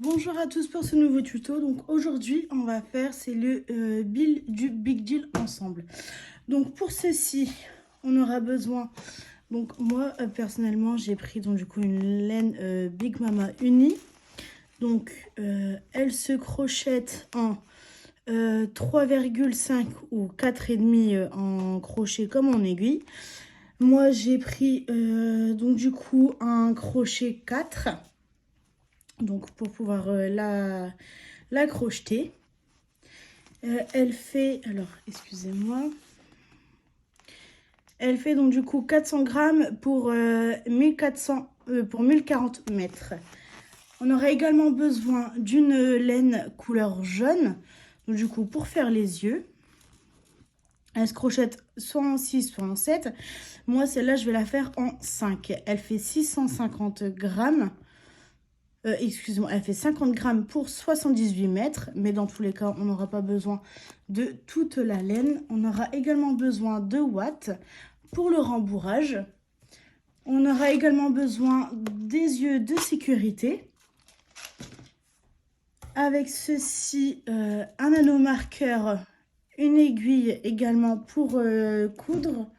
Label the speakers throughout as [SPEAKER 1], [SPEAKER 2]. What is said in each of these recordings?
[SPEAKER 1] Bonjour à tous pour ce nouveau tuto. Donc aujourd'hui on va faire c'est le build du Big Deal ensemble. Donc pour ceci on aura besoin, donc moi personnellement j'ai pris donc du coup une laine Big Mama Uni. Donc elle se crochette en 3,5 ou 4,5 en crochet comme en aiguille. Moi j'ai pris donc du coup un crochet 4. Donc pour pouvoir la crocheter. Elle fait, alors excusez-moi, elle fait donc du coup 400 grammes pour 1040 mètres. On aura également besoin d'une laine couleur jaune, donc du coup pour faire les yeux. Elle se crochette soit en 6 soit en 7. Moi celle-là je vais la faire en 5. Elle fait 650 grammes. Excusez-moi, elle fait 50 grammes pour 78 mètres, mais dans tous les cas, on n'aura pas besoin de toute la laine. On aura également besoin de watts pour le rembourrage. On aura également besoin des yeux de sécurité. Avec ceci, un anneau marqueur, une aiguille également pour coudre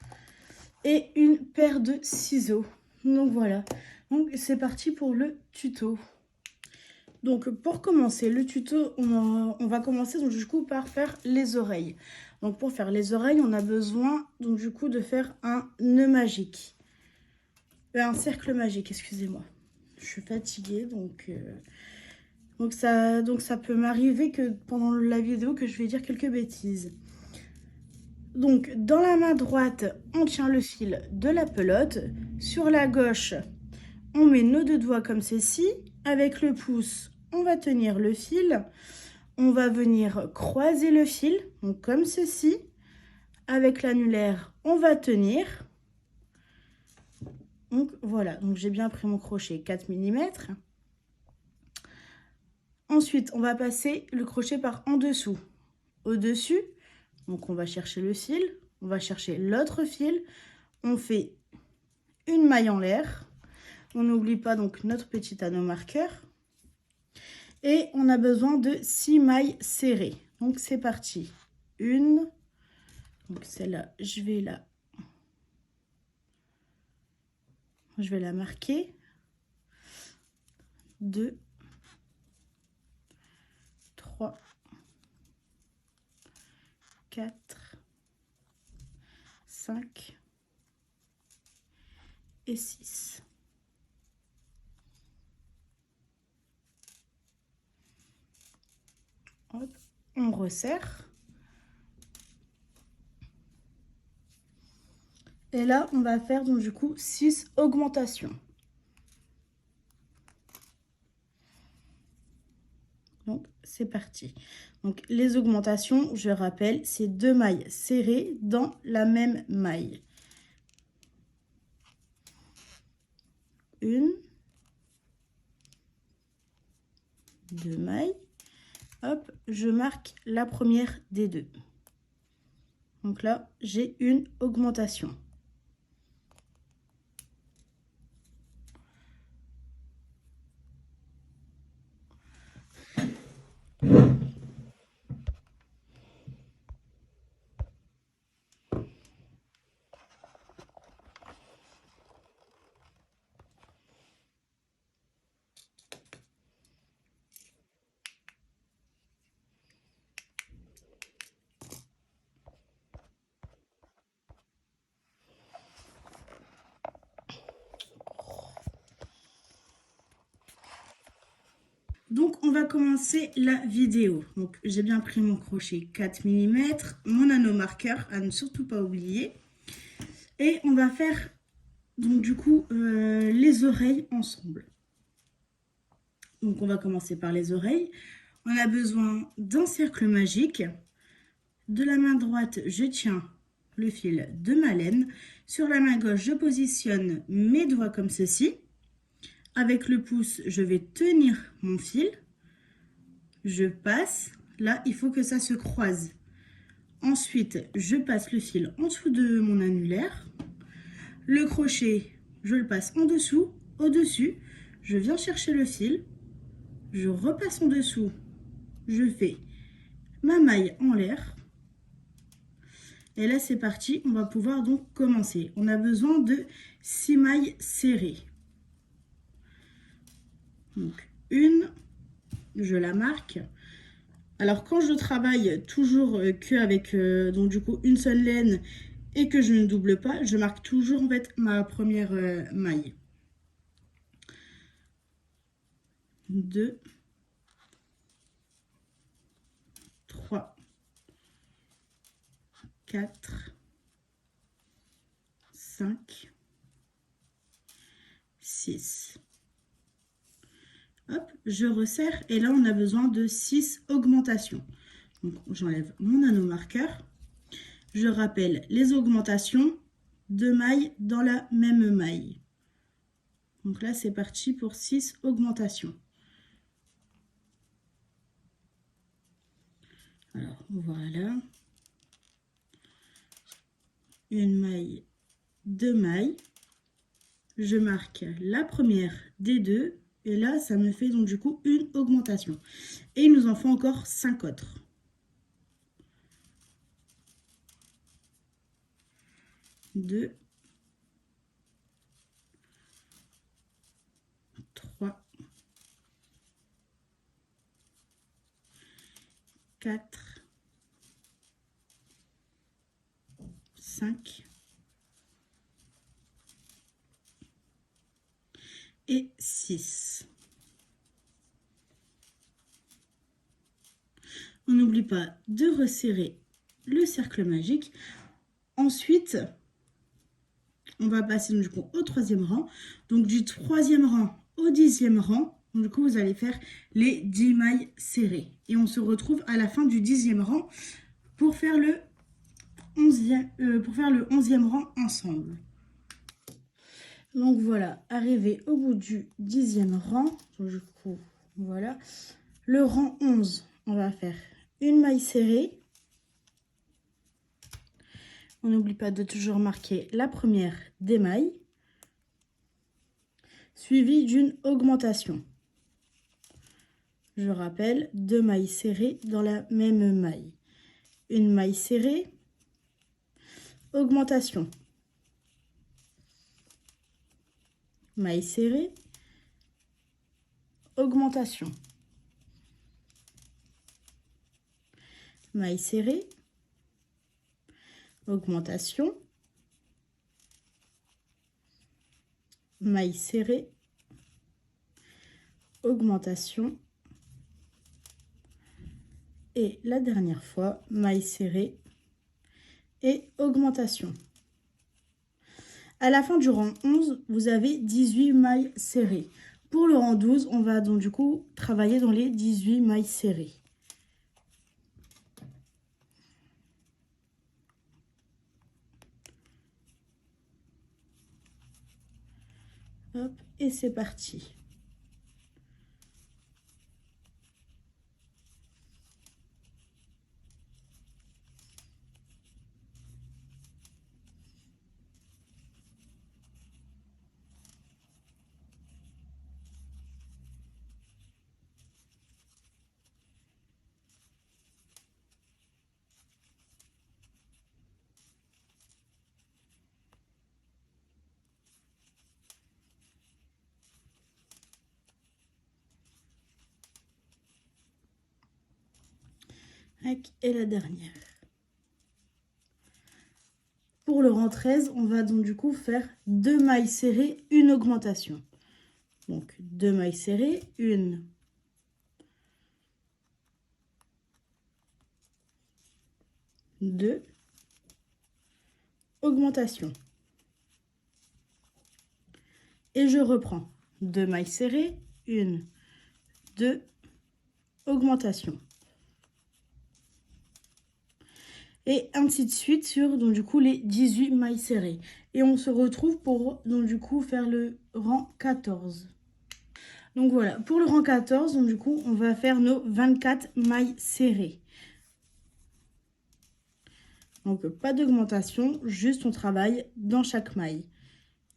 [SPEAKER 1] et une paire de ciseaux. Donc voilà, donc c'est parti pour le tuto. Donc pour commencer le tuto, on va commencer donc du coup par faire les oreilles. Donc pour faire les oreilles, on a besoin donc du coup de faire un nœud magique. Un cercle magique, excusez-moi. Je suis fatiguée donc ça peut m'arriver que pendant la vidéo que je vais dire quelques bêtises. Donc dans la main droite, on tient le fil de la pelote. Sur la gauche, on met nos deux doigts comme ceci. Avec le pouce, on va tenir le fil. On va venir croiser le fil, donc comme ceci. Avec l'annulaire, on va tenir. Donc voilà, donc j'ai bien pris mon crochet 4 mm. Ensuite, on va passer le crochet par en dessous. Au-dessus, donc on va chercher le fil, on va chercher l'autre fil. On fait une maille en l'air. On n'oublie pas donc notre petit anneau marqueur. Et on a besoin de 6 mailles serrées. Donc c'est parti. Une. Donc celle-là, je vais la marquer. 2, 3, 4, 5 et 6. Hop, on resserre. Et là, on va faire donc du coup 6 augmentations. Donc, c'est parti. Donc, les augmentations, je rappelle, c'est 2 mailles serrées dans la même maille. Une, 2 mailles. Hop, je marque la première des deux. Donc là, j'ai une augmentation. Donc, on va commencer la vidéo. Donc, j'ai bien pris mon crochet 4 mm, mon anneau marqueur, à ne surtout pas oublier. Et on va faire, donc du coup, les oreilles ensemble. Donc, on va commencer par les oreilles. On a besoin d'un cercle magique. De la main droite, je tiens le fil de ma laine. Sur la main gauche, je positionne mes doigts comme ceci. Avec le pouce, je vais tenir mon fil. Je passe. Là, il faut que ça se croise. Ensuite, je passe le fil en dessous de mon annulaire. Le crochet, je le passe en dessous, au-dessus. Je viens chercher le fil. je repasse en dessous, je fais ma maille en l'air. Et là, c'est parti, on va pouvoir donc commencer. On a besoin de 6 mailles serrées. Donc, une, je la marque. Alors, quand je travaille toujours qu'avec donc du coup une seule laine et que je ne double pas, je marque toujours en fait ma première maille. 2, 3, 4, 5, 6. Hop, je resserre et là on a besoin de 6 augmentations. Donc j'enlève mon anneau marqueur. Je rappelle les augmentations, 2 mailles dans la même maille. Donc là c'est parti pour 6 augmentations. Alors voilà. Une maille, 2 mailles. Je marque la première des deux. Et là, ça me fait donc du coup une augmentation. Et il nous en faut encore 5 autres. 2, 3, 4, 5 et 6. On n'oublie pas de resserrer le cercle magique. Ensuite, on va passer du coup au 3e rang. Donc du 3e rang au 10e rang, du coup vous allez faire les 10 mailles serrées. Et on se retrouve à la fin du 10e rang pour faire le 11e rang ensemble. Donc voilà, arrivé au bout du 10e rang, donc du coup voilà, le rang 11, on va faire une maille serrée. On n'oublie pas de toujours marquer la première des mailles, suivie d'une augmentation. Je rappelle, 2 mailles serrées dans la même maille. Une maille serrée, augmentation. Maille serrée, augmentation. Maille serrée, augmentation. Maille serrée, augmentation. Et la dernière fois, maille serrée et augmentation. À la fin du rang 11, vous avez 18 mailles serrées. Pour le rang 12, on va donc du coup travailler dans les 18 mailles serrées. Hop, et c'est parti. Et la dernière. Pour le rang 13, on va donc du coup faire 2 mailles serrées, une augmentation. Donc 2 mailles serrées, une, 2, augmentation. Et je reprends 2 mailles serrées, une, 2, augmentation. Et ainsi de suite sur donc du coup les 18 mailles serrées. Et on se retrouve pour donc du coup faire le rang 14. Donc voilà, pour le rang 14, donc du coup on va faire nos 24 mailles serrées. Donc pas d'augmentation, juste on travaille dans chaque maille.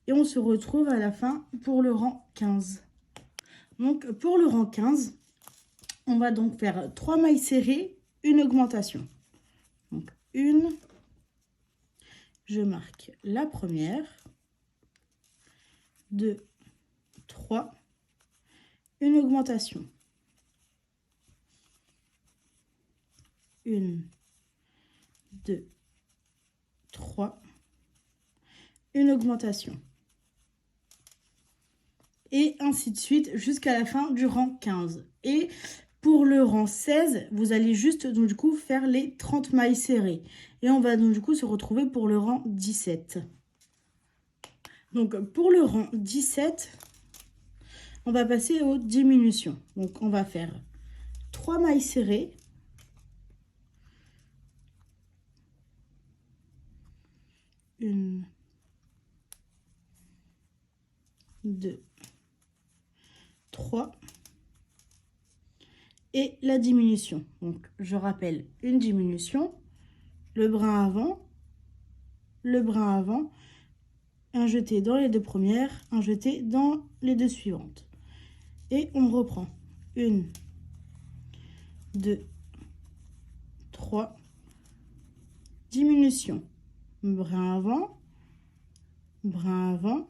[SPEAKER 1] Et on se retrouve à la fin pour le rang 15. Donc pour le rang 15, On va donc faire 3 mailles serrées, une augmentation. Donc une, je marque la première, 2, 3, une augmentation. Une, 2, 3, une augmentation. Et ainsi de suite jusqu'à la fin du rang 15. Et pour le rang 16, vous allez juste donc du coup faire les 30 mailles serrées. Et on va donc du coup se retrouver pour le rang 17. Donc pour le rang 17, on va passer aux diminutions. Donc on va faire 3 mailles serrées. Une, 2, 3. Et la diminution. Donc je rappelle une diminution, le brin avant, le brin avant, un jeté dans les deux premières, un jeté dans les deux suivantes. Et on reprend. 1, 2, 3, diminution. Brin avant,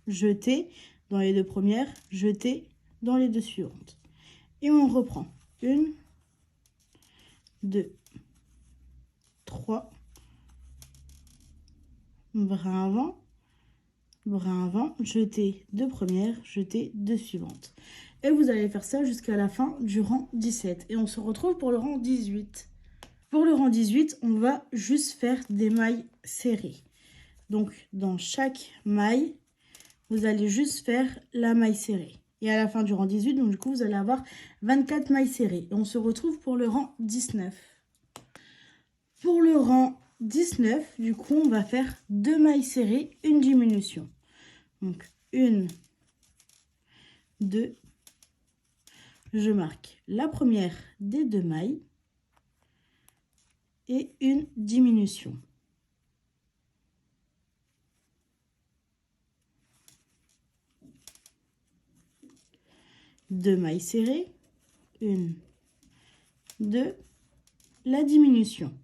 [SPEAKER 1] jeté dans les deux premières, jeté dans les deux suivantes. Et on reprend. 1, 2, 3, brin avant, jeté deux premières, jeté deux suivantes. Et vous allez faire ça jusqu'à la fin du rang 17. Et on se retrouve pour le rang 18. Pour le rang 18, on va juste faire des mailles serrées. Donc, dans chaque maille, vous allez juste faire la maille serrée. Et à la fin du rang 18, donc du coup, vous allez avoir 24 mailles serrées. Et on se retrouve pour le rang 19. Pour le rang 19, du coup, on va faire 2 mailles serrées, une diminution. Donc, 1, 2, je marque la première des 2 mailles et une diminution. Deux mailles serrées, 1, 2, la diminution.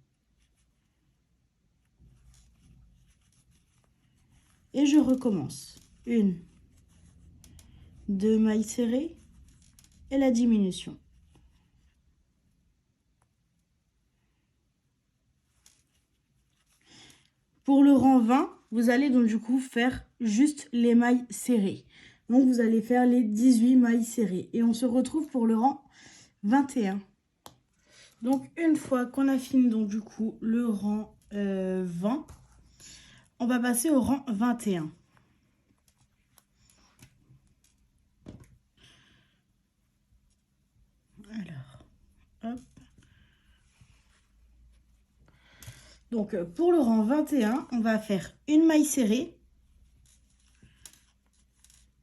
[SPEAKER 1] Et je recommence. 1, 2 mailles serrées et la diminution. Pour le rang 20, vous allez donc du coup faire juste les mailles serrées. Donc vous allez faire les 18 mailles serrées. Et on se retrouve pour le rang 21. Donc une fois qu'on a fini donc du coup le rang 20, on va passer au rang 21. Alors, hop. Donc pour le rang 21, on va faire une maille serrée,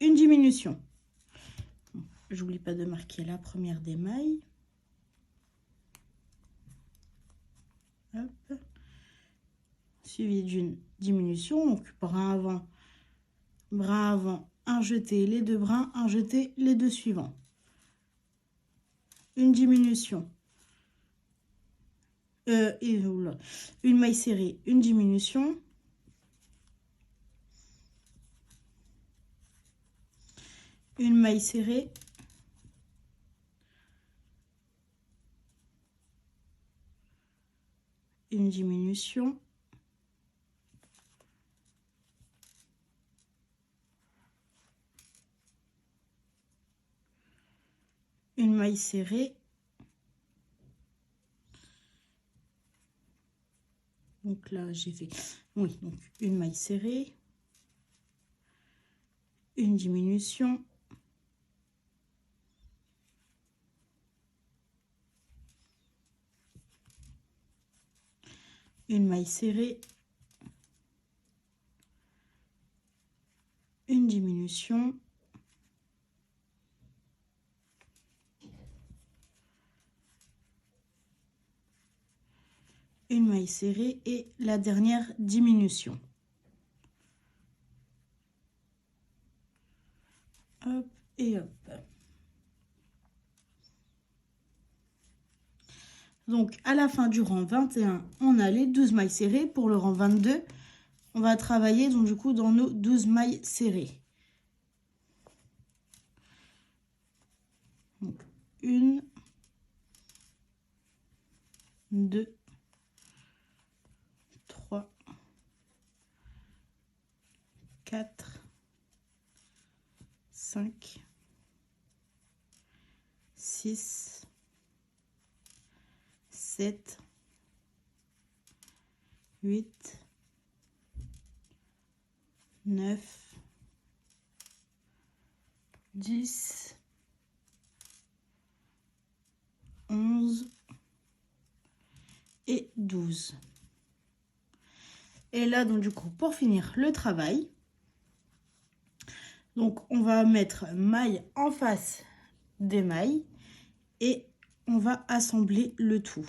[SPEAKER 1] une diminution. J'oublie pas de marquer la première des mailles. Hop. Suivi d'une diminution, donc brin avant, un jeté, les deux brins, un jeté, les deux suivants. Une diminution. Une maille serrée, une diminution. Une maille serrée. Une diminution. Une maille serrée. Donc là, j'ai fait, oui, donc une maille serrée, une diminution, une maille serrée, une diminution, une maille serrée et la dernière diminution. Hop et hop. Donc à la fin du rang 21, on a les 12 mailles serrées. Pour le rang 22, on va travailler donc du coup dans nos 12 mailles serrées. Donc 1, 2, 3, 4, 5, 6, 7, 8, 9, 10, 11 et 12. Et là, donc du coup, pour finir le travail, donc on va mettre maille en face des mailles et on va assembler le tout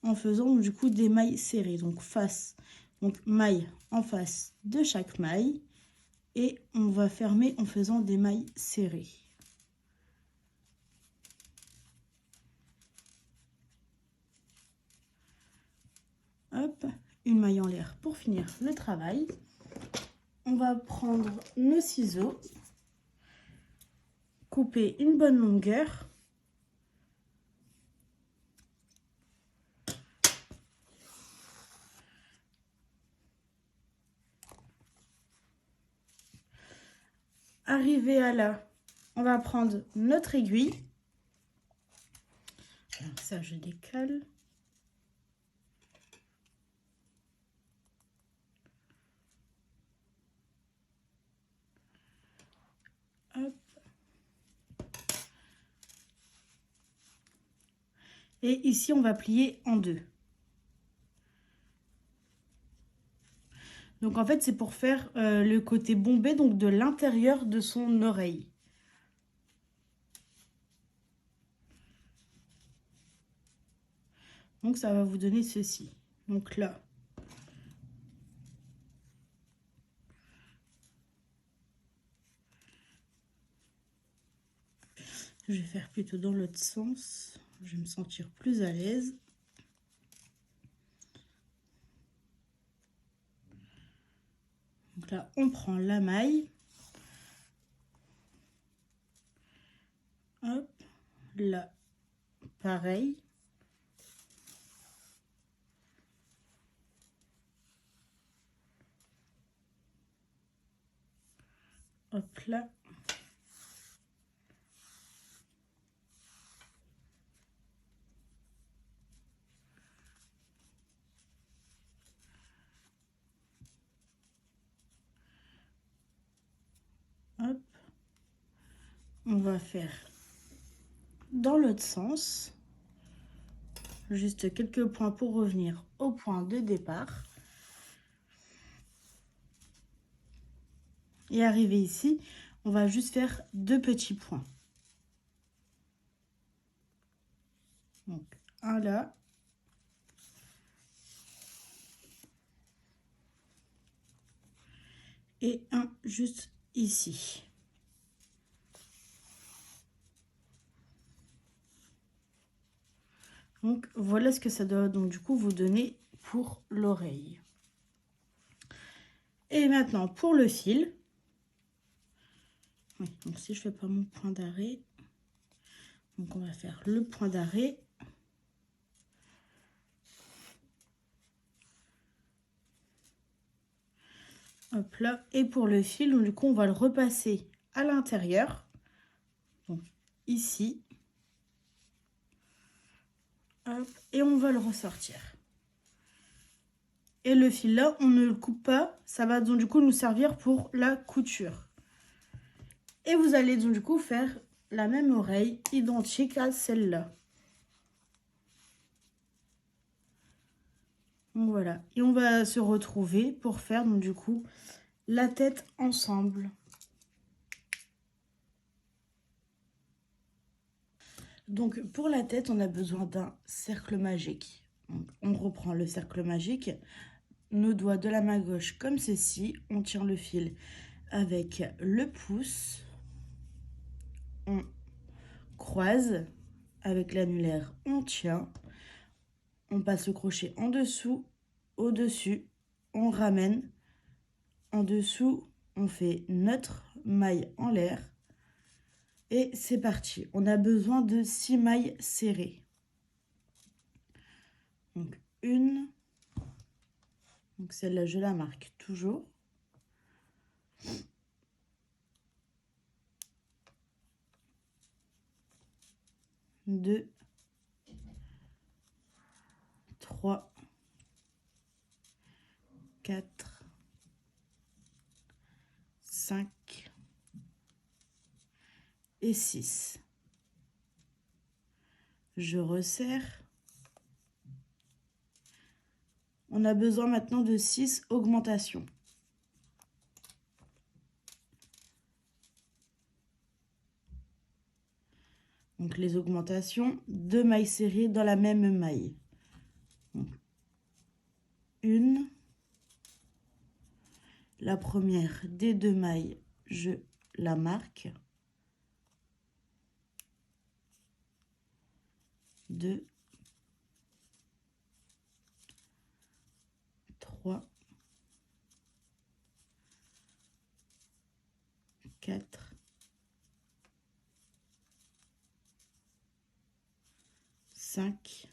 [SPEAKER 1] en faisant donc, du coup des mailles serrées. Donc face, donc maille en face de chaque maille et on va fermer en faisant des mailles serrées. Hop, une maille en l'air pour finir le travail. On va prendre nos ciseaux, couper une bonne longueur. Arrivé à là, on va prendre notre aiguille. Alors ça, je décale. Hop. Et ici, on va plier en deux. Donc en fait, c'est pour faire le côté bombé, donc de l'intérieur de son oreille. Donc ça va vous donner ceci. Donc là, je vais faire plutôt dans l'autre sens. Je vais me sentir plus à l'aise. Donc là, on prend la maille. Hop, là, pareil. Hop là. Hop. On va faire dans l'autre sens. Juste quelques points pour revenir au point de départ. Et arrivé ici, on va juste faire deux petits points. Donc, un là. Et un juste ici. Donc, voilà ce que ça doit donc du coup vous donner pour l'oreille. Et maintenant, pour le fil. Oui, donc si je fais pas mon point d'arrêt, donc on va faire le point d'arrêt. Hop là, et pour le fil, donc du coup on va le repasser à l'intérieur, donc ici, hop, et on va le ressortir. Et le fil là, on ne le coupe pas, ça va donc du coup nous servir pour la couture. Et vous allez donc du coup faire la même oreille identique à celle-là. Donc voilà, et on va se retrouver pour faire donc du coup la tête ensemble. Donc pour la tête, on a besoin d'un cercle magique. Donc, on reprend le cercle magique, nos doigts de la main gauche comme ceci, on tire le fil avec le pouce, on croise, avec l'annulaire on tient, on passe le crochet en dessous, au-dessus, on ramène, en dessous, on fait notre maille en l'air, et c'est parti. On a besoin de 6 mailles serrées. Donc une, donc celle-là je la marque toujours. 2, 3, 4, 5 et 6. Je resserre. On a besoin maintenant de 6 augmentations. Donc les augmentations, 2 mailles serrées dans la même maille. Donc, une, la première des 2 mailles, je la marque. 2, 3, 4, 5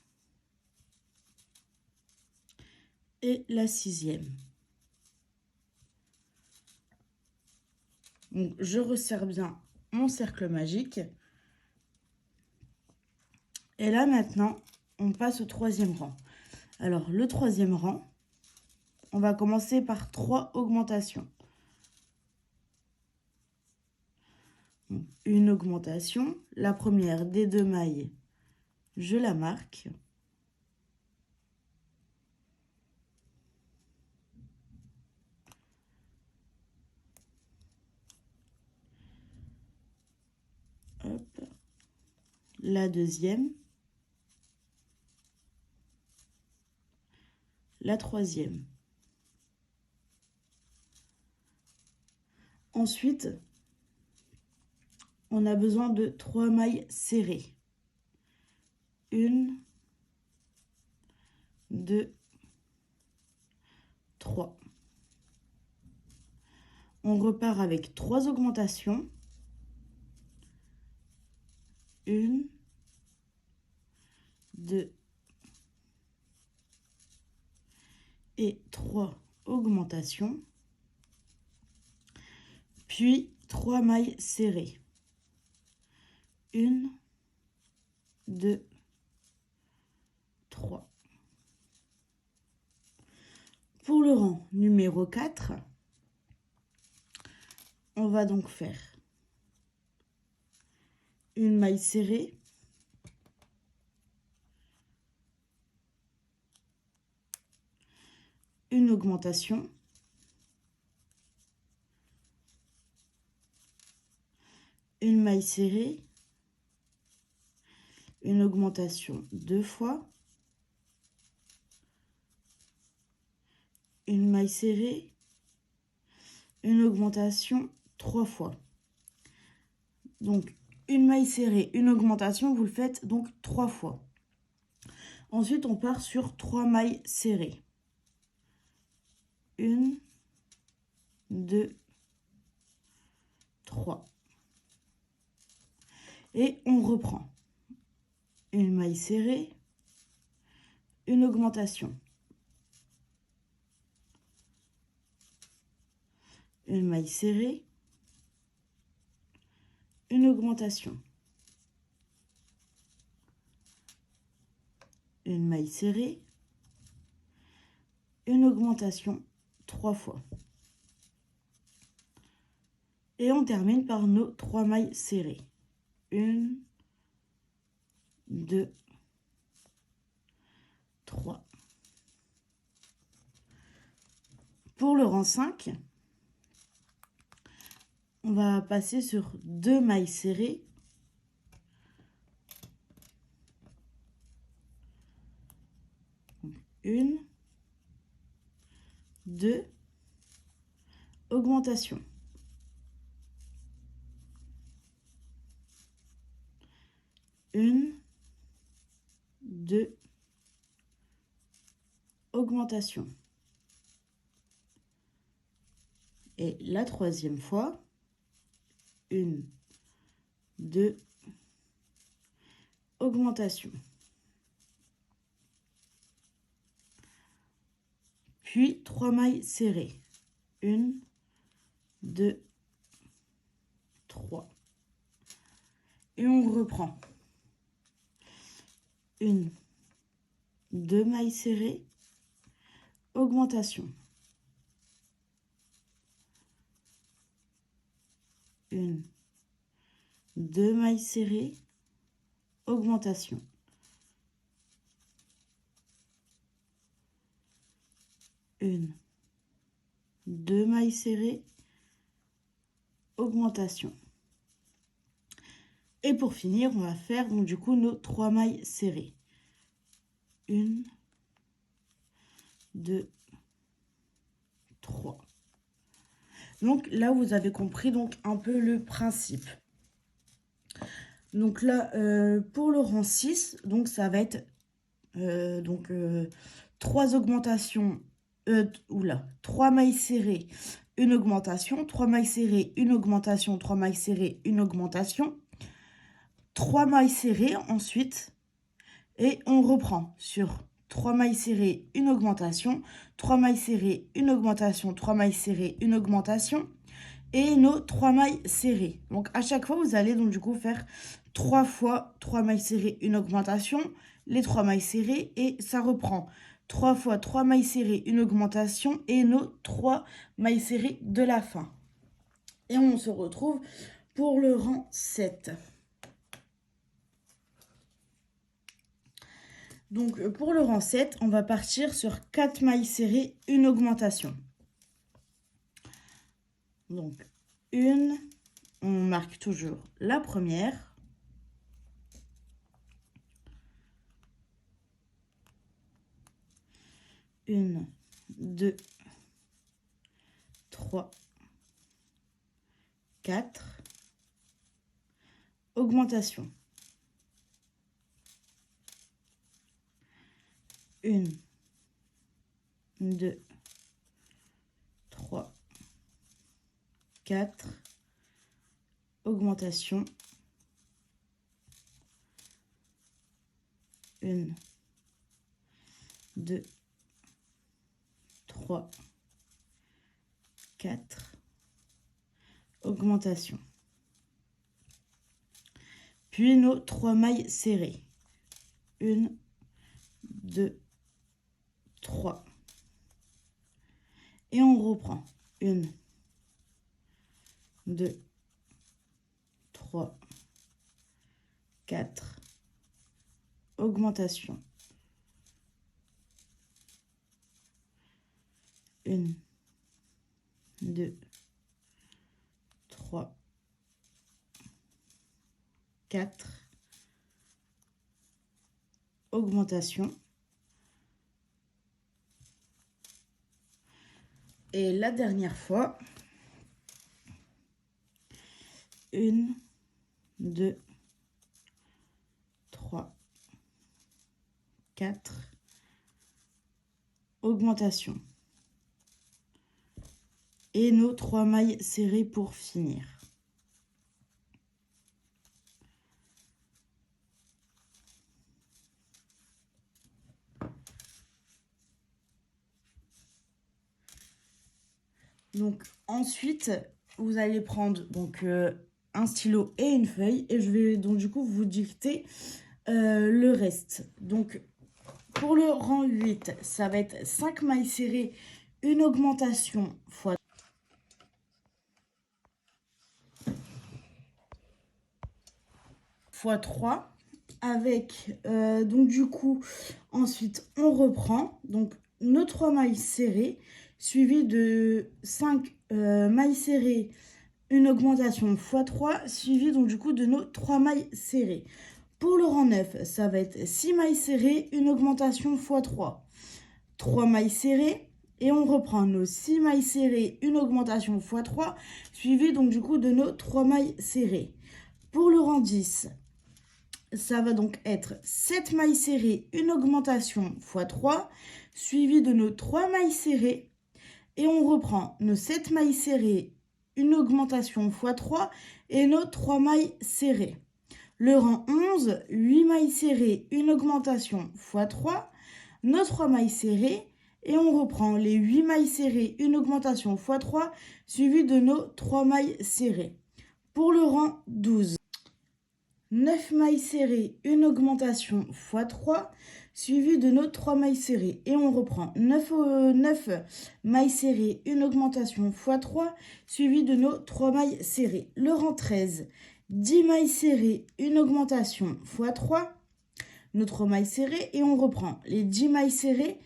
[SPEAKER 1] et la 6e. Donc, je resserre bien mon cercle magique. Et là, maintenant, on passe au 3e rang. Alors, le 3e rang, on va commencer par 3 augmentations. Donc, une augmentation, la première des 2 mailles, je la marque. Hop. La deuxième. La troisième. Ensuite, on a besoin de 3 mailles serrées. 1, 2, 3. On repart avec 3 augmentations. 1, 2 et 3 augmentations. Puis 3 mailles serrées. 1, 2, 3. Pour le rang numéro 4, on va donc faire une maille serrée, une augmentation, une maille serrée, une augmentation 2 fois, une maille serrée, une augmentation 3 fois. Donc, une maille serrée, une augmentation, vous le faites donc 3 fois. Ensuite, on part sur 3 mailles serrées. 1, 2, 3. Et on reprend. Une maille serrée, une augmentation. Une maille serrée, une augmentation. Une maille serrée, une augmentation 3 fois. Et on termine par nos 3 mailles serrées. 1, 2, 3. Pour le rang 5, on va passer sur 2 mailles serrées. Une, 2, augmentation. 1, 2, augmentation. Et la troisième fois, 1, 2, augmentation. Puis 3 mailles serrées. 1, 2, 3. Et on reprend. 1, 2 mailles serrées, augmentation. 1, 2 mailles serrées, augmentation. 1, 2 mailles serrées, augmentation. Et pour finir, on va faire donc du coup nos 3 mailles serrées. 1, 2, 3. Donc là, vous avez compris donc un peu le principe. Donc là, pour le rang 6, donc ça va être 3 augmentations, 3 mailles serrées, une augmentation, 3 mailles serrées, une augmentation, 3 mailles serrées, une augmentation, 3 mailles serrées ensuite, et on reprend sur 3 mailles serrées, une augmentation, 3 mailles serrées, une augmentation, 3 mailles serrées, une augmentation, et nos 3 mailles serrées. Donc à chaque fois, vous allez donc du coup faire 3 fois 3 mailles serrées, une augmentation, les 3 mailles serrées, et ça reprend 3 fois 3 mailles serrées, une augmentation, et nos 3 mailles serrées de la fin. Et on se retrouve pour le rang 7. Donc pour le rang 7, on va partir sur 4 mailles serrées, une augmentation. Donc une, on marque toujours la première. Une, 2, 3, 4. Augmentation. 1, 2, 3, 4. Augmentation. 1, 2, 3, 4. Augmentation. Puis nos 3 mailles serrées. 1, 2, 3. Et on reprend. 1, 2, 3, 4. Augmentation. 1, 2, 3, 4. Augmentation. Et la dernière fois, 1, 2, 3, 4. Augmentation. Et nos 3 mailles serrées pour finir. Donc ensuite, vous allez prendre donc un stylo et une feuille, et je vais donc du coup vous dicter le reste. Donc pour le rang 8, ça va être 5 mailles serrées, une augmentation fois 3, avec donc du coup ensuite on reprend donc nos 3 mailles serrées suivies de 5 mailles serrées, une augmentation x 3 suivi donc du coup de nos 3 mailles serrées. Pour le rang 9, ça va être 6 mailles serrées, une augmentation x 3, 3 mailles serrées, et on reprend nos 6 mailles serrées, une augmentation x 3 suivi donc du coup de nos 3 mailles serrées. Pour le rang 10, ça va donc être 7 mailles serrées, une augmentation x 3, suivi de nos 3 mailles serrées. Et on reprend nos 7 mailles serrées, une augmentation x 3 et nos 3 mailles serrées. Le rang 11, 8 mailles serrées, une augmentation x 3, nos 3 mailles serrées, et on reprend les 8 mailles serrées, une augmentation x 3, suivi de nos 3 mailles serrées. Pour le rang 12, 9 mailles serrées, une augmentation x 3, suivi de nos 3 mailles serrées. Et on reprend 9 mailles serrées, une augmentation x 3, suivi de nos 3 mailles serrées. Le rang 13, 10 mailles serrées, une augmentation x 3, nos 3 mailles serrées. Et on reprend les 10 mailles serrées,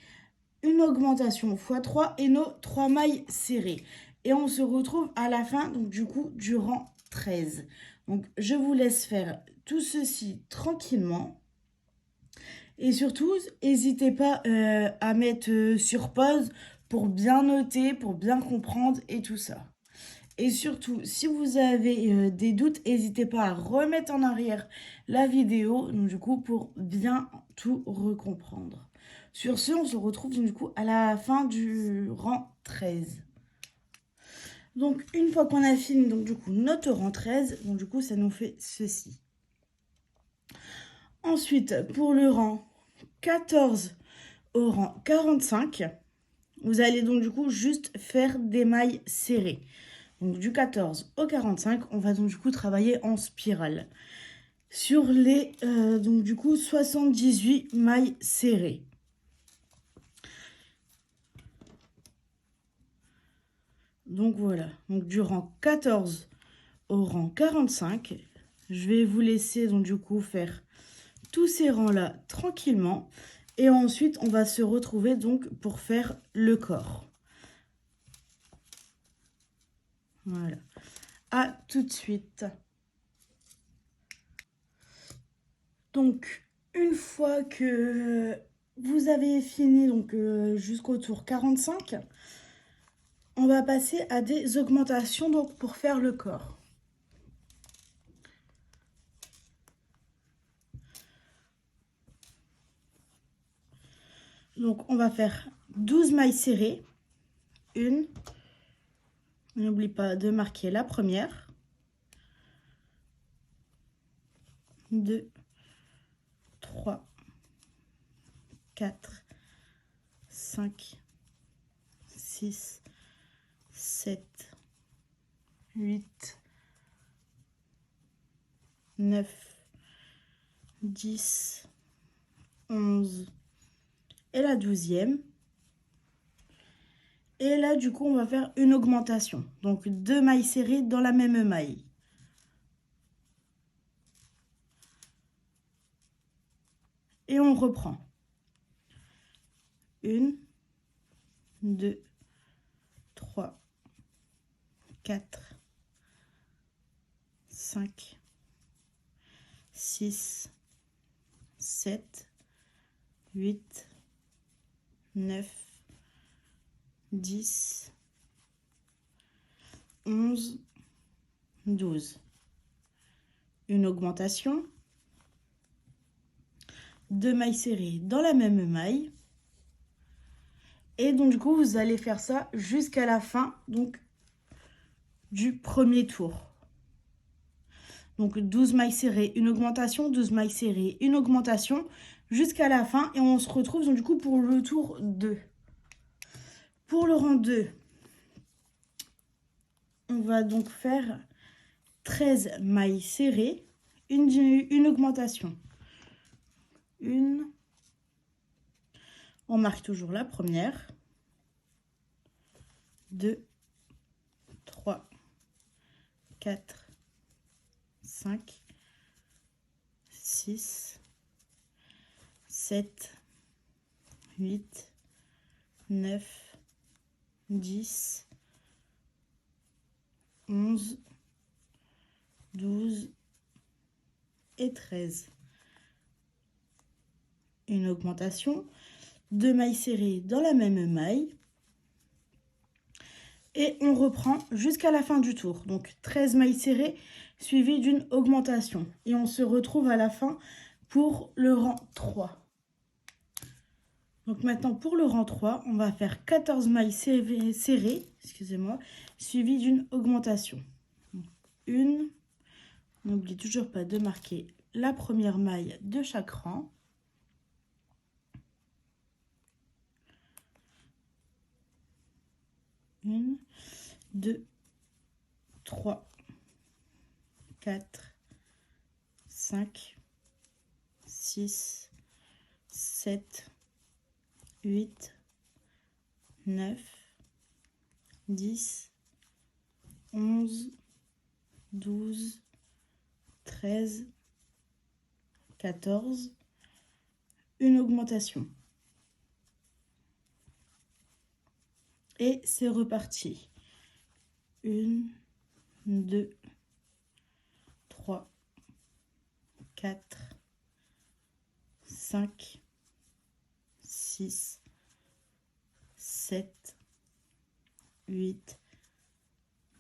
[SPEAKER 1] une augmentation x 3 et nos 3 mailles serrées. Et on se retrouve à la fin donc du coup du rang 13. Donc je vous laisse faire tout ceci tranquillement. Et surtout, n'hésitez pas à mettre sur pause pour bien noter, pour bien comprendre et tout ça. Et surtout, si vous avez des doutes, n'hésitez pas à remettre en arrière la vidéo, donc du coup, pour bien tout recomprendre. Sur ce, on se retrouve du coup à la fin du rang 13. Donc, une fois qu'on a fini, donc du coup, notre rang 13, donc du coup, ça nous fait ceci. Ensuite, pour le rang 14 au rang 45, vous allez donc du coup juste faire des mailles serrées. Donc du 14 au 45, on va donc du coup travailler en spirale. Sur les donc du coup 78 mailles serrées. Donc voilà, donc du rang 14 au rang 45, je vais vous laisser donc du coup faire tous ces rangs-là tranquillement. Et ensuite, on va se retrouver donc pour faire le corps. Voilà. À tout de suite. Donc, une fois que vous avez fini donc jusqu'au tour 45, on va passer à des augmentations donc pour faire le corps. Donc, on va faire 12 mailles serrées. Une. N'oublie pas de marquer la première. 2, 3, 4, 5, 6, 7, 8, 9, 10, 11 et la 12e. Et là, du coup, on va faire une augmentation. Donc, 2 mailles serrées dans la même maille. Et on reprend. 1, 2, 3, 4, 5, 6, 7, 8, 9, 10, 11, 12. Une augmentation. 2 mailles serrées dans la même maille. Et donc, du coup, vous allez faire ça jusqu'à la fin donc, du premier tour. Donc, 12 mailles serrées, une augmentation, 12 mailles serrées, une augmentation, jusqu'à la fin. Et on se retrouve donc, du coup pour le tour 2. Pour le rang 2, on va donc faire 13 mailles serrées, une augmentation. Une. On marque toujours la première. 2, 3, 4, 5, 6, 7, 8, 9, 10, 11, 12 et 13. Une augmentation, 2 mailles serrées dans la même maille. Et on reprend jusqu'à la fin du tour. Donc 13 mailles serrées suivies d'une augmentation. Et on se retrouve à la fin pour le rang 3. Donc maintenant pour le rang 3, on va faire 14 mailles serrées, excusez-moi, suivies d'une augmentation. Donc, une, n'oublie toujours pas de marquer la première maille de chaque rang. Une, 2, 3, 4, 5, 6, 7, 8, 9, 10, 11, 12, 13, 14, une augmentation. Et c'est reparti. 1, 2, 3, 4, 5, 6, 7, 8,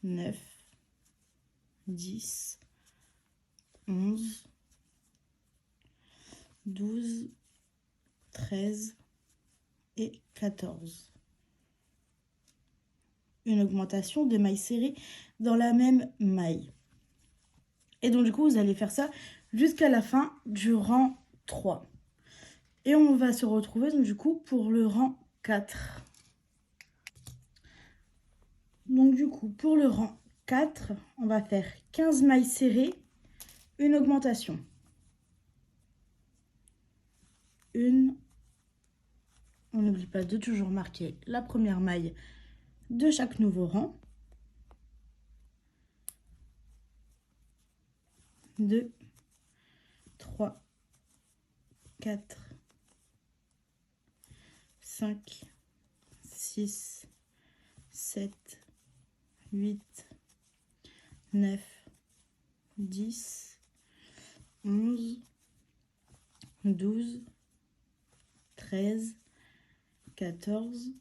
[SPEAKER 1] 9, 10, 11, 12, 13 et 14. Une augmentation de mailles serrées dans la même maille. Et donc du coup, vous allez faire ça jusqu'à la fin du rang 3. Et on va se retrouver donc du coup pour le rang 4. Donc du coup, pour le rang 4, on va faire 15 mailles serrées, une augmentation. Une, on n'oublie pas de toujours marquer la première maille de chaque nouveau rang. 2, 3, 4, 5, 6, 7, 8, 9, 10, 11, 12, 13, 14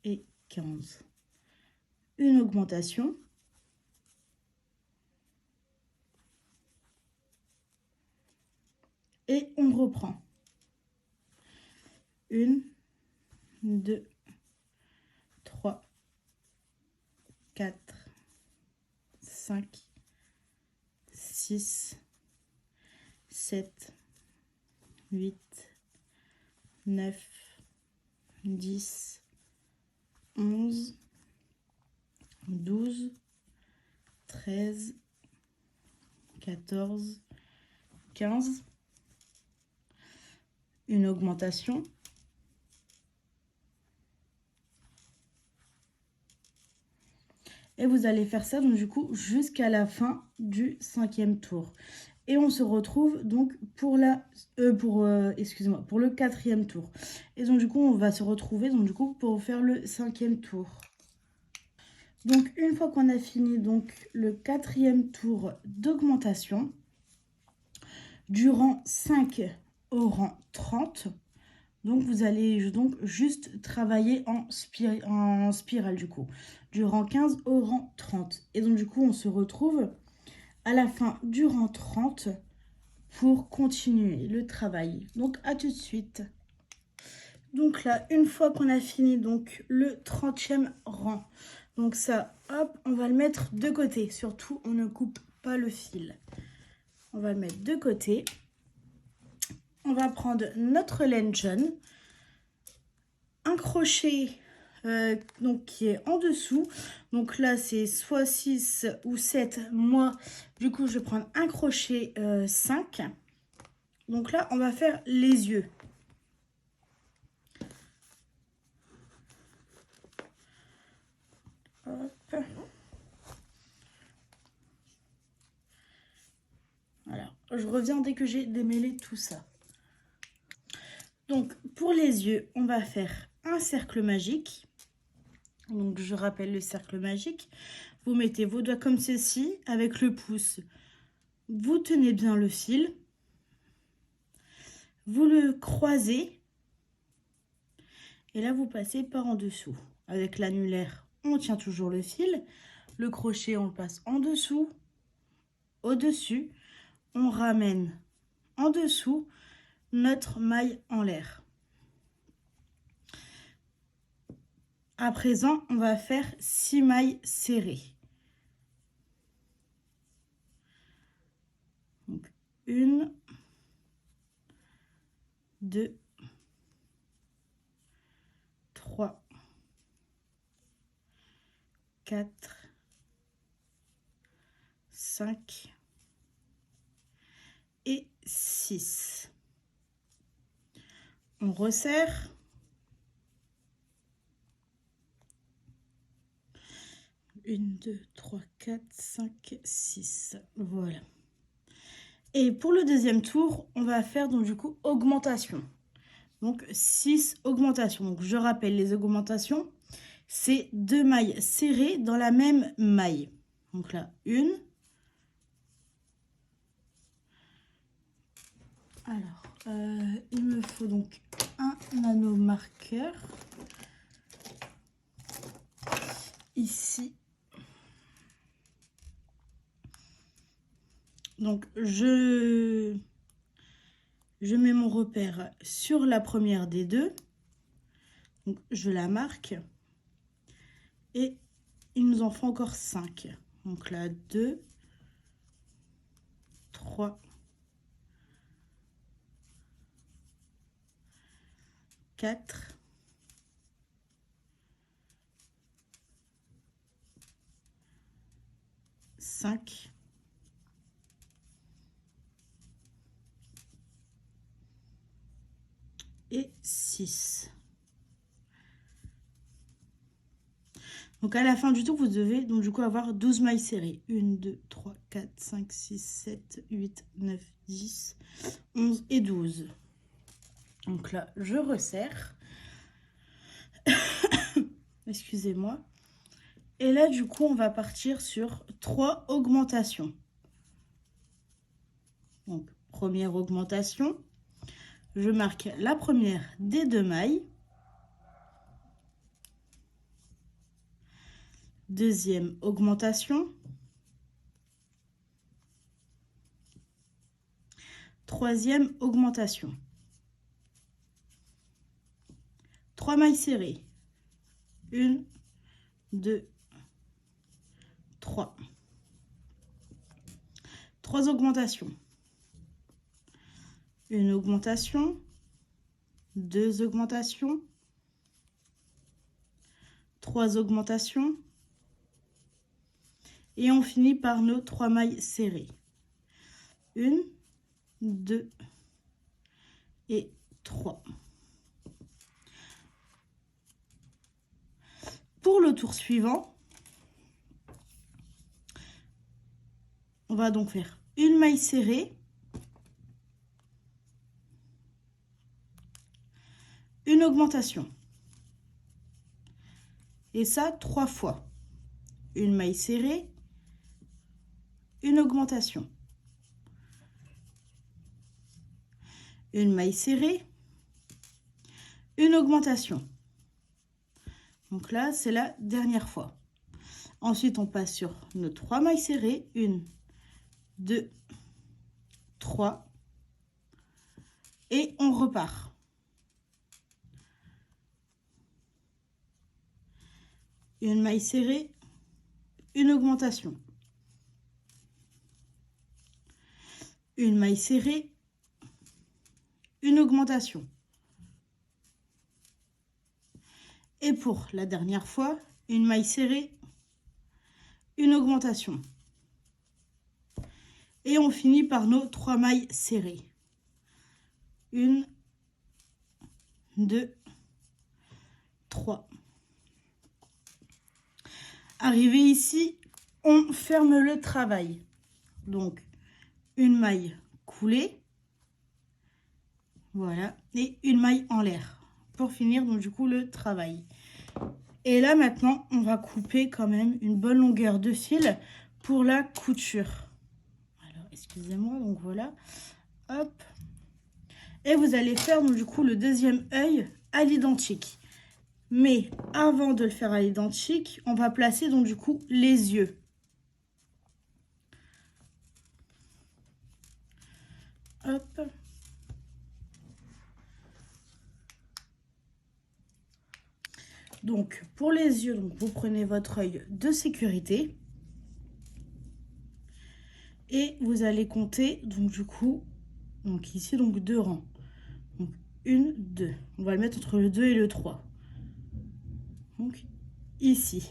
[SPEAKER 1] et 15. Une augmentation. Et on reprend. 1, 2, 3, 4, 5, 6, 7, 8, 9, 10, 11, 12, 13, 14, 15. Une augmentation. Et vous allez faire ça donc du coup jusqu'à la fin du 5e tour. Et on se retrouve donc pour le 4e tour. Et donc du coup on va se retrouver donc du coup pour faire le 5e tour. Donc une fois qu'on a fini donc le 4e tour d'augmentation, du rang 5 au rang 30, donc vous allez donc juste travailler en spirale du coup, du rang 15 au rang 30. Et donc du coup on se retrouve à la fin du rang 30 pour continuer le travail. Donc à tout de suite. Donc là, une fois qu'on a fini donc le 30e rang, donc ça, hop, on va le mettre de côté. Surtout, on ne coupe pas le fil. On va le mettre de côté. On va prendre notre laine jaune, un crochet donc qui est en dessous. Donc là, c'est soit 6 ou 7. Moi, du coup, je vais prendre un crochet 5. Donc là, on va faire les yeux. Hop. Alors, je reviens dès que j'ai démêlé tout ça. Donc, pour les yeux, on va faire un cercle magique. Donc, je rappelle le cercle magique. Vous mettez vos doigts comme ceci, avec le pouce. Vous tenez bien le fil. Vous le croisez. Et là, vous passez par en dessous, avec l'annulaire on tient toujours le fil. Le crochet, on le passe en dessous, au-dessus. On ramène en dessous notre maille en l'air. À présent, on va faire 6 mailles serrées. Donc, 1, 2, 3, 4, 5 et 6. On resserre. Une, 2, 3, 4, 5, 6. Voilà. Et pour le deuxième tour, on va faire donc du coup augmentation. Donc 6 augmentations. Donc je rappelle les augmentations, c'est 2 mailles serrées dans la même maille. Donc là, une. Alors, il me faut donc un nano marqueur. Ici. Donc, je mets mon repère sur la première des deux. Donc, je la marque. Et il nous en faut encore 5. Donc là, 2, 3, 4, 5 et 6. Donc à la fin du tour, vous devez donc du coup avoir 12 mailles serrées. 1, 2, 3, 4, 5, 6, 7, 8, 9, 10, 11 et 12. Donc là, je resserre. Excusez-moi. Et là, du coup, on va partir sur 3 augmentations. Donc, première augmentation. Je marque la première des 2 mailles. Deuxième augmentation. Troisième augmentation. 3 mailles serrées. 1, 2, 3. 3 augmentations. Une augmentation. 2 augmentations. 3 augmentations. Et on finit par nos 3 mailles serrées. 1, 2 et 3. Pour le tour suivant, on va donc faire une maille serrée, une augmentation. Et ça 3 fois. Une maille serrée, une augmentation. Une maille serrée, une augmentation. Donc là, c'est la dernière fois. Ensuite, on passe sur nos 3 mailles serrées. 1, 2, 3. Et on repart. Une maille serrée, une augmentation. Une maille serrée, une augmentation. Et pour la dernière fois, une maille serrée, une augmentation. Et on finit par nos 3 mailles serrées. 1, 2, 3. Arrivé ici, on ferme le travail. Donc, une maille coulée. Voilà. Et une maille en l'air. Pour finir, donc du coup, le travail. Et là, maintenant, on va couper quand même une bonne longueur de fil pour la couture. Alors, excusez-moi, donc voilà. Hop. Et vous allez faire, donc du coup, le deuxième œil à l'identique. Mais avant de le faire à l'identique, on va placer donc du coup les yeux. Hop. Donc pour les yeux, donc, vous prenez votre œil de sécurité. Et vous allez compter, donc du coup, donc ici, donc 2 rangs. Donc 1, 2. On va le mettre entre le 2 et le 3. Donc ici.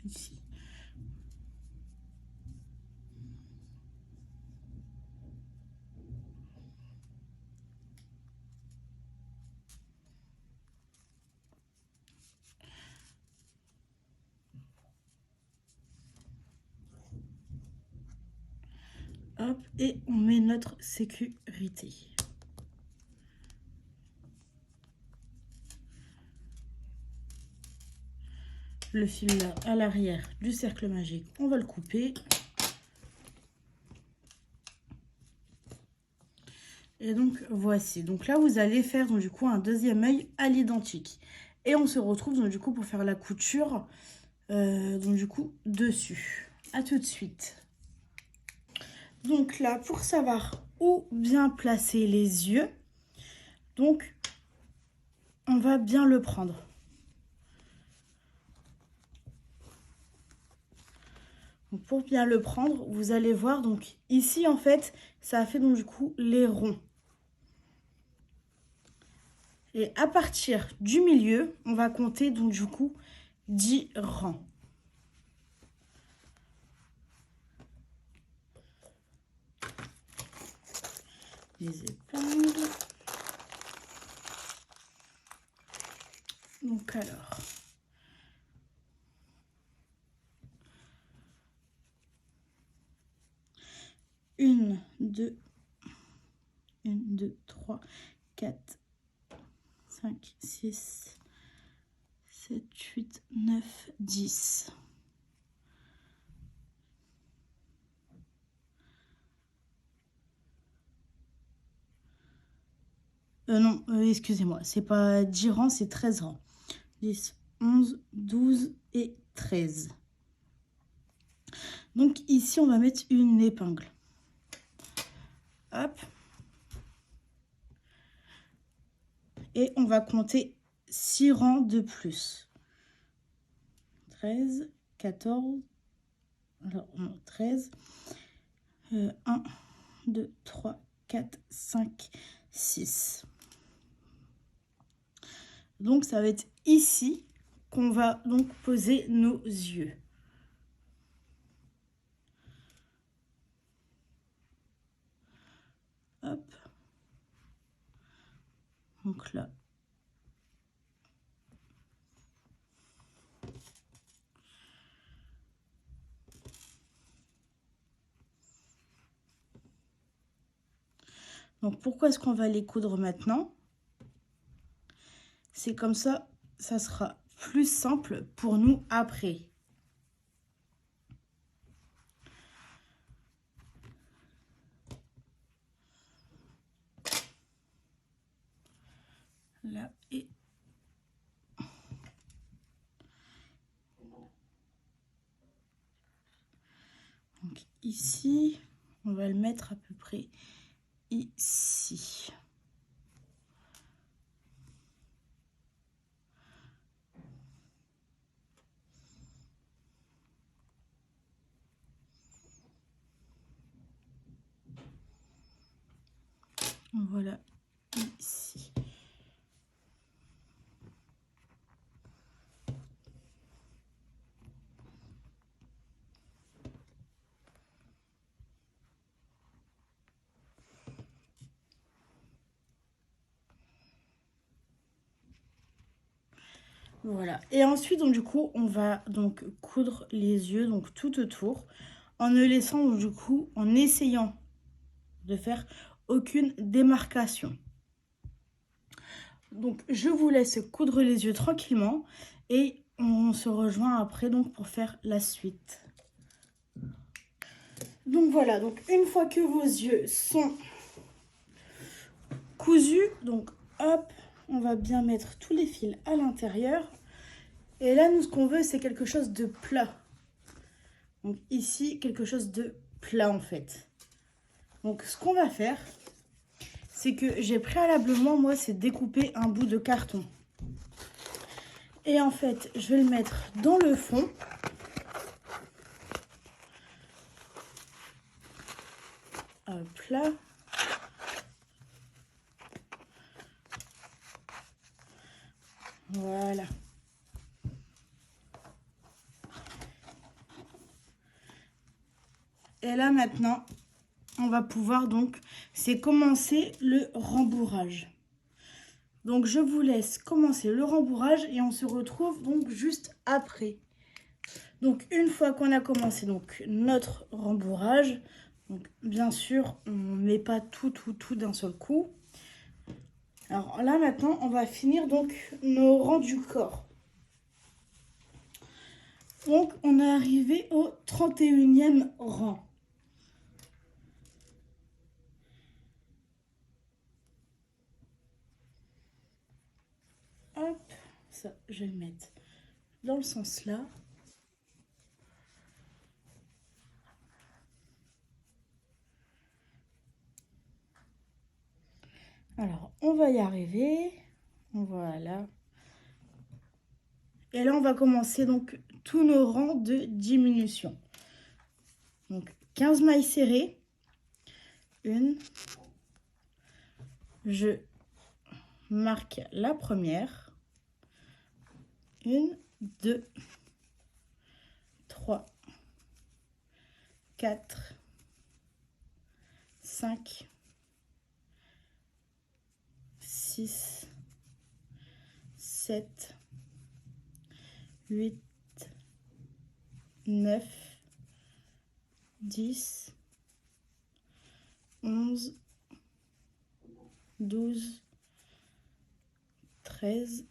[SPEAKER 1] Ici. Hop, et on met notre sécurité. Le fil là à l'arrière du cercle magique, on va le couper. Et donc voici. Donc là vous allez faire donc, du coup un deuxième œil à l'identique. Et on se retrouve donc du coup pour faire la couture donc du coup dessus. À tout de suite. Donc là pour savoir où bien placer les yeux, donc on va bien le prendre. Donc, pour bien le prendre, vous allez voir, donc ici en fait, ça a fait donc du coup les ronds. Et à partir du milieu, on va compter donc du coup 10 rangs. Les épingles. Donc alors. Une, deux, 3, 4, 5, 6, 7, 8, 9, 10. Non, excusez-moi, c'est pas 10 rangs, c'est 13 rangs. 10, 11, 12 et 13. Donc ici, on va mettre une épingle. Hop. Et on va compter 6 rangs de plus. 13, 14, alors non, 13, 1, 2, 3, 4, 5, 6. Donc ça va être ici qu'on va donc poser nos yeux. Hop. Donc là. Donc pourquoi est-ce qu'on va les coudre maintenant? C'est comme ça, ça sera plus simple pour nous après. Là et donc ici, on va le mettre à peu près ici. Voilà, ici. Voilà. Et ensuite, donc, du coup, on va donc coudre les yeux donc tout autour en ne laissant donc, du coup, en essayant de faire aucune démarcation. Donc, je vous laisse coudre les yeux tranquillement et on se rejoint après donc pour faire la suite. Donc voilà, donc une fois que vos yeux sont cousus, donc hop, on va bien mettre tous les fils à l'intérieur. Et là, nous, ce qu'on veut, c'est quelque chose de plat. Donc ici, quelque chose de plat en fait. Donc ce qu'on va faire, c'est que j'ai préalablement, moi, c'est découper un bout de carton. Et en fait, je vais le mettre dans le fond. Hop là. Voilà. Et là maintenant, on va pouvoir donc, c'est commencer le rembourrage. Donc je vous laisse commencer le rembourrage et on se retrouve donc juste après. Donc une fois qu'on a commencé donc notre rembourrage, donc bien sûr on ne met pas tout d'un seul coup. Alors là maintenant on va finir donc nos rangs du corps. Donc on est arrivé au 31e rang. Hop, ça je vais le mettre dans le sens là. Alors, on va y arriver. Voilà. Et là, on va commencer donc tous nos rangs de diminution. Donc, 15 mailles serrées. Une. Je marque la première. 1, 2, 3, 4, 5, 6, 7, 8, 9, 10, 11, 12, 13,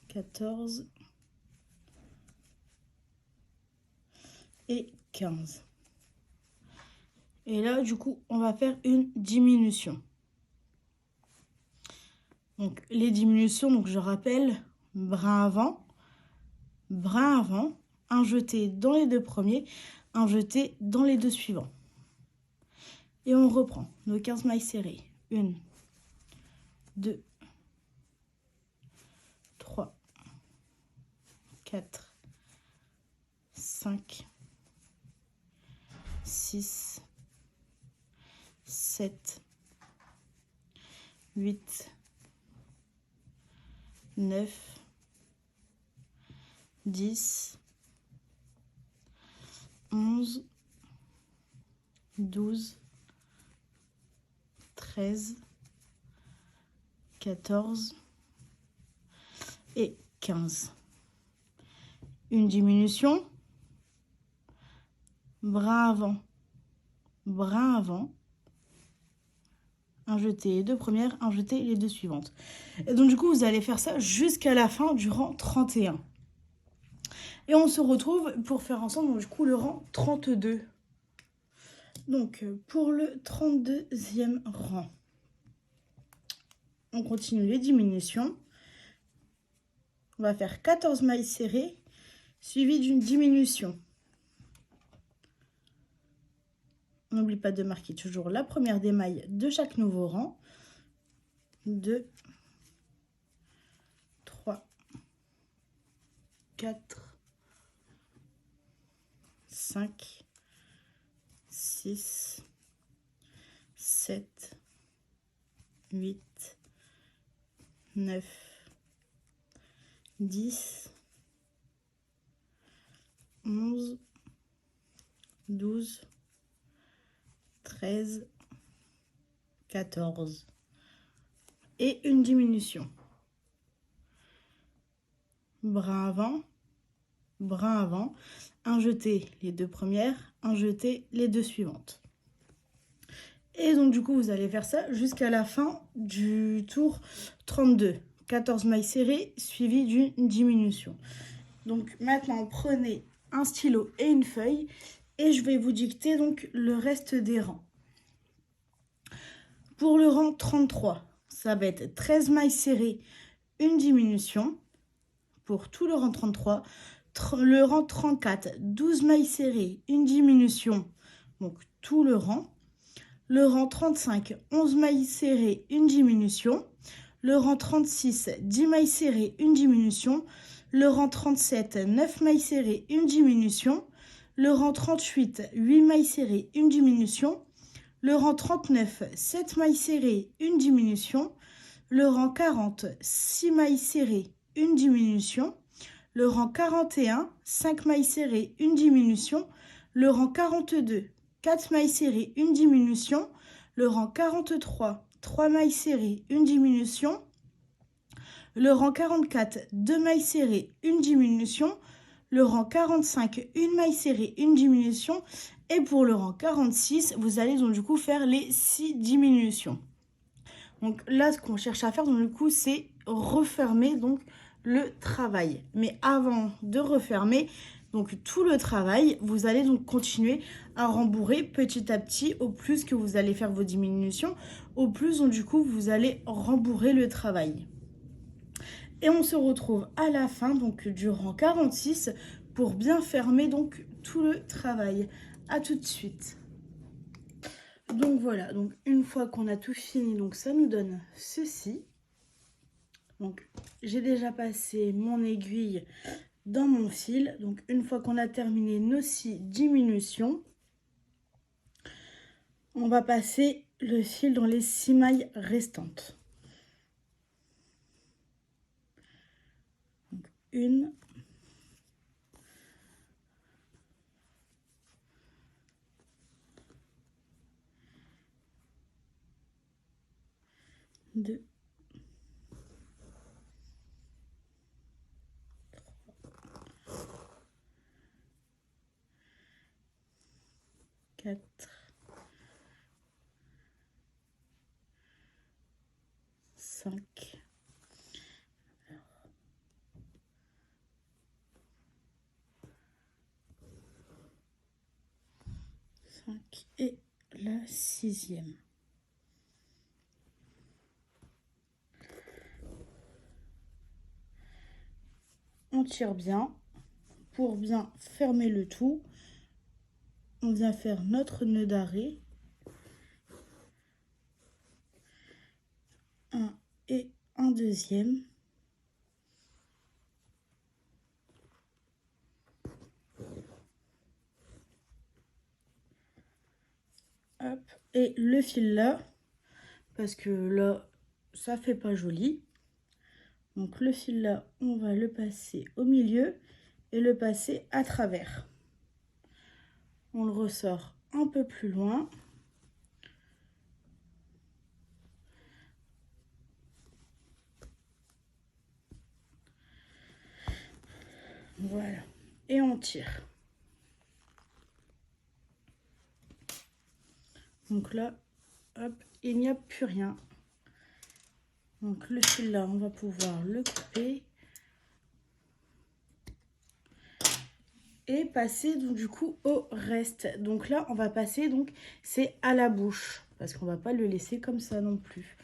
[SPEAKER 1] 14 et 15. Et là, du coup, on va faire une diminution. Donc, les diminutions, donc je rappelle, brin avant, un jeté dans les deux premiers, un jeté dans les deux suivants. Et on reprend nos 15 mailles serrées. 1, 2, 3, 4, 5, 6, 7, 8, 9, 10, 11, 12, 13, 14 et 15. Une diminution, brin avant, un jeté les deux premières, un jeté les deux suivantes. Et donc du coup, vous allez faire ça jusqu'à la fin du rang 31. Et on se retrouve pour faire ensemble, donc, du coup, le rang 32. Donc, pour le 32e rang, on continue les diminutions. On va faire 14 mailles serrées, suivies d'une diminution. N'oublie pas de marquer toujours la première des mailles de chaque nouveau rang. 2, 3, 4, 5, 6, 7, 8, 9, 10, 11, 12, 13, 14 et une diminution. Brin avant, un jeté les deux premières, un jeté les deux suivantes. Et donc du coup, vous allez faire ça jusqu'à la fin du tour 32. 14 mailles serrées suivies d'une diminution. Donc maintenant, prenez un stylo et une feuille et je vais vous dicter donc le reste des rangs. Pour le rang 33, ça va être 13 mailles serrées, une diminution. Pour tout le rang 33, le rang 34, 12 mailles serrées, une diminution. Donc tout le rang. Le rang 35, 11 mailles serrées, une diminution. Le rang 36, 10 mailles serrées, une diminution. Le rang 37, 9 mailles serrées, une diminution. Le rang 38, 8 mailles serrées, une diminution. Le rang 39, 7 mailles serrées, une diminution. Le rang 40, 6 mailles serrées, une diminution. Le rang 41, 5 mailles serrées, une diminution. Le rang 42, 4 mailles serrées, une diminution. Le rang 43, 3 mailles serrées, une diminution. Le rang 44, 2 mailles serrées, une diminution. Le rang 45, 1 maille serrée, une diminution. Et pour le rang 46, vous allez donc du coup faire les 6 diminutions. Donc là, ce qu'on cherche à faire, donc du coup, c'est refermer donc le travail. Mais avant de refermer donc tout le travail, vous allez donc continuer à rembourrer petit à petit. Au plus que vous allez faire vos diminutions, au plus donc du coup, vous allez rembourrer le travail. Et on se retrouve à la fin donc du rang 46 pour bien fermer donc tout le travail. À tout de suite. Donc voilà, donc une fois qu'on a tout fini, donc ça nous donne ceci. Donc j'ai déjà passé mon aiguille dans mon fil. Donc une fois qu'on a terminé nos 6 diminutions, on va passer le fil dans les 6 mailles restantes. Donc, 1, 2, 4, 5, 5 et la 6e. On tire bien pour bien fermer le tout. On vient faire notre nœud d'arrêt. Un et un deuxième. Hop, et le fil là, parce que là, ça fait pas joli. Donc le fil là, on va le passer au milieu et le passer à travers. On le ressort un peu plus loin. Voilà. Et on tire. Donc là, hop, il n'y a plus rien. Donc le fil là, on va pouvoir le couper. Et passer donc du coup au reste. Donc là, on va passer, donc c'est à la bouche. Parce qu'on va pas le laisser comme ça non plus.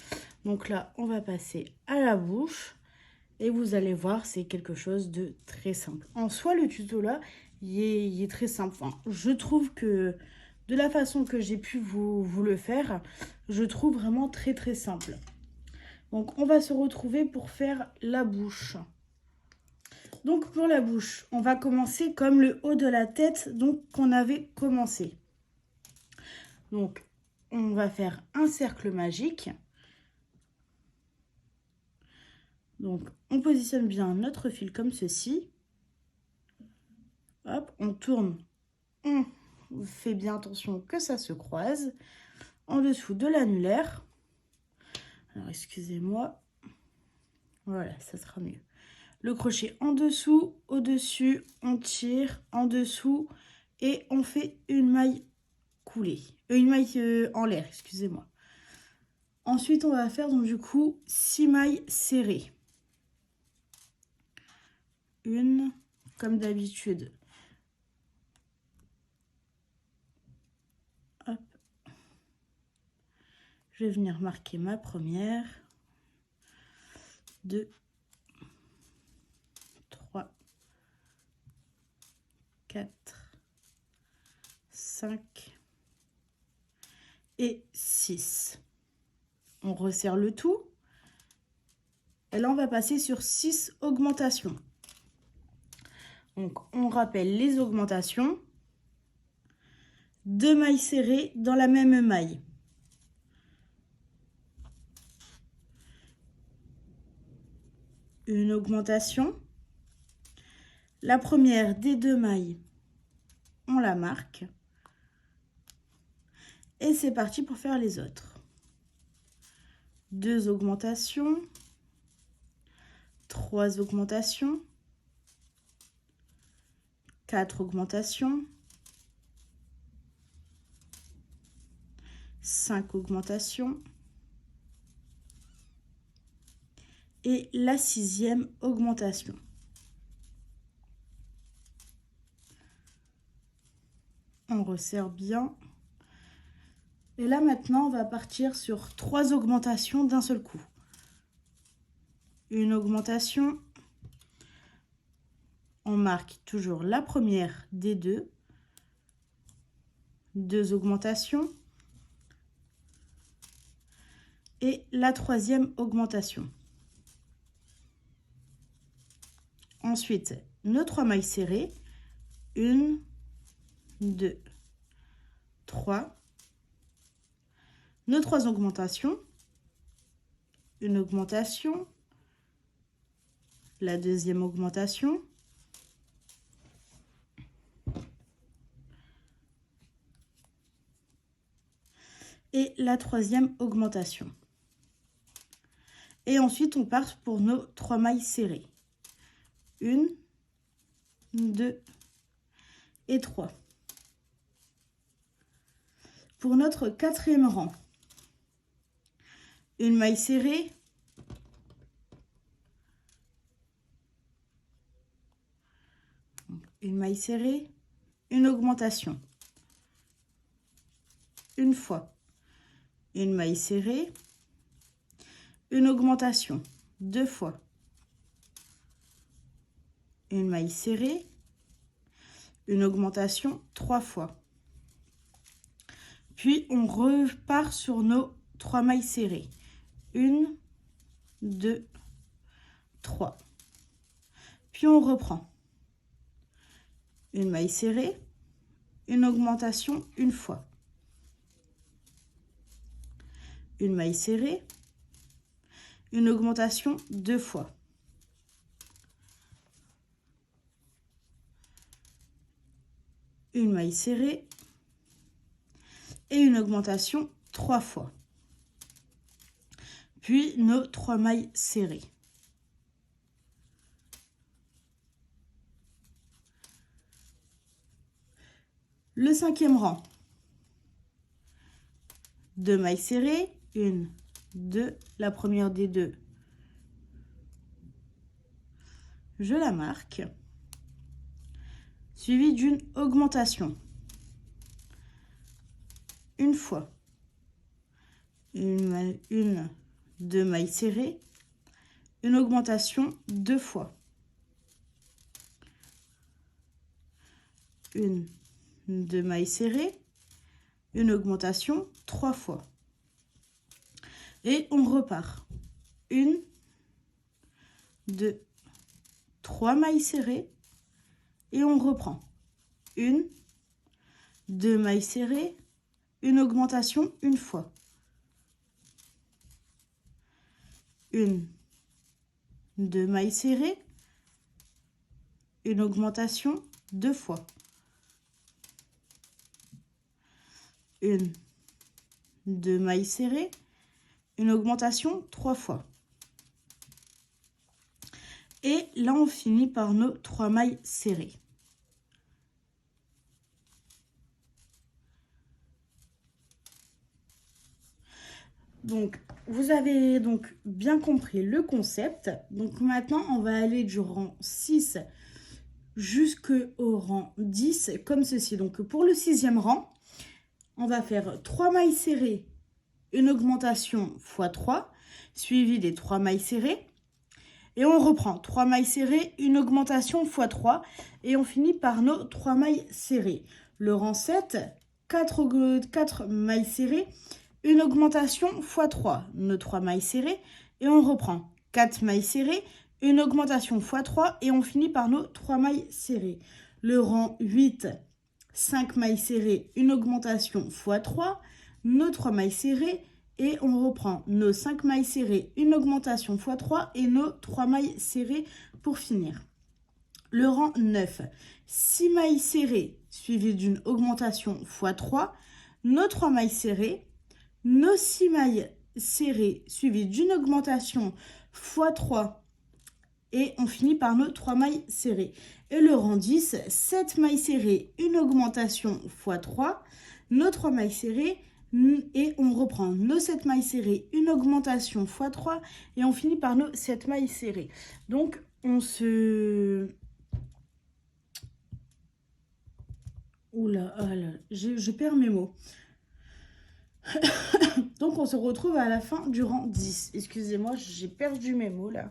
[SPEAKER 1] Donc là, on va passer à la bouche. Et vous allez voir, c'est quelque chose de très simple. En soi, le tuto là, il est très simple. Enfin, je trouve que de la façon que j'ai pu vous le faire, je trouve vraiment très très simple. Donc, on va se retrouver pour faire la bouche. Donc, pour la bouche, on va commencer comme le haut de la tête donc qu'on avait commencé. Donc, on va faire un cercle magique. Donc, on positionne bien notre fil comme ceci. Hop, on tourne. On fait bien attention que ça se croise. En dessous de l'annulaire. Alors, excusez-moi. Voilà, ça sera mieux. Le crochet en dessous, au-dessus, on tire, en dessous, et on fait une maille coulée. Une maille en l'air, excusez-moi. Ensuite, on va faire donc du coup 6 mailles serrées. Une, comme d'habitude, je vais venir marquer ma première, 2, 3, 4, 5 et 6. On resserre le tout. Et là, on va passer sur 6 augmentations. Donc, on rappelle les augmentations. 2 mailles serrées dans la même maille. Une augmentation. La première des 2 mailles, on la marque. Et c'est parti pour faire les autres. 2 augmentations. 3 augmentations. 4 augmentations. 5 augmentations. Et la 6e augmentation. On resserre bien. Et là maintenant, on va partir sur 3 augmentations d'un seul coup. Une augmentation. On marque toujours la première des 2. 2 augmentations. Et la 3e augmentation. Ensuite, nos 3 mailles serrées. 1, 2, 3. Nos 3 augmentations. Une augmentation. La 2e augmentation. Et la 3e augmentation. Et ensuite, on part pour nos 3 mailles serrées. 1, 2 et 3. Pour notre 4e rang, une maille serrée, une augmentation, une fois, une maille serrée, une augmentation, 2 fois, une maille serrée, une augmentation, 3 fois. Puis on repart sur nos 3 mailles serrées. 1, 2, 3. Puis on reprend. Une maille serrée, une augmentation une fois. Une maille serrée, une augmentation 2 fois. Une maille serrée et une augmentation 3 fois. Puis nos 3 mailles serrées. Le 5e rang. 2 mailles serrées, 1, 2, la première des 2. Je la marque. Suivi d'une augmentation. Une fois. 2 mailles serrées. Une augmentation 2 fois. 1, 2 mailles serrées. Une augmentation 3 fois. Et on repart. 1, 2, 3 mailles serrées. Et on reprend. 1, 2 mailles serrées, une augmentation une fois. 1, 2 mailles serrées, une augmentation 2 fois. 1, 2 mailles serrées, une augmentation 3 fois. Et là, on finit par nos 3 mailles serrées. Donc, vous avez donc bien compris le concept. Donc maintenant, on va aller du rang 6 jusqu'au rang 10, comme ceci. Donc pour le 6e rang, on va faire 3 mailles serrées, une augmentation x 3, suivi des 3 mailles serrées. Et on reprend 3 mailles serrées, une augmentation x 3 et on finit par nos 3 mailles serrées. Le rang 7, 4 mailles serrées, une augmentation x 3, nos 3 mailles serrées et on reprend 4 mailles serrées, une augmentation x 3 et on finit par nos 3 mailles serrées. Le rang 8, 5 mailles serrées, une augmentation x 3, nos 3 mailles serrées et on reprend nos 5 mailles serrées, une augmentation x 3 et nos 3 mailles serrées pour finir. Le rang 9, 6 mailles serrées suivies d'une augmentation x 3, nos 3 mailles serrées, nos 6 mailles serrées suivies d'une augmentation x 3 et on finit par nos 3 mailles serrées. Et le rang 10, 7 mailles serrées, une augmentation x 3, nos 3 mailles serrées et on reprend nos 7 mailles serrées, une augmentation x 3 et on finit par nos 7 mailles serrées. Donc on se... Oula, oh là, je perds mes mots. Donc on se retrouve à la fin du rang 10. Excusez-moi, j'ai perdu mes mots là.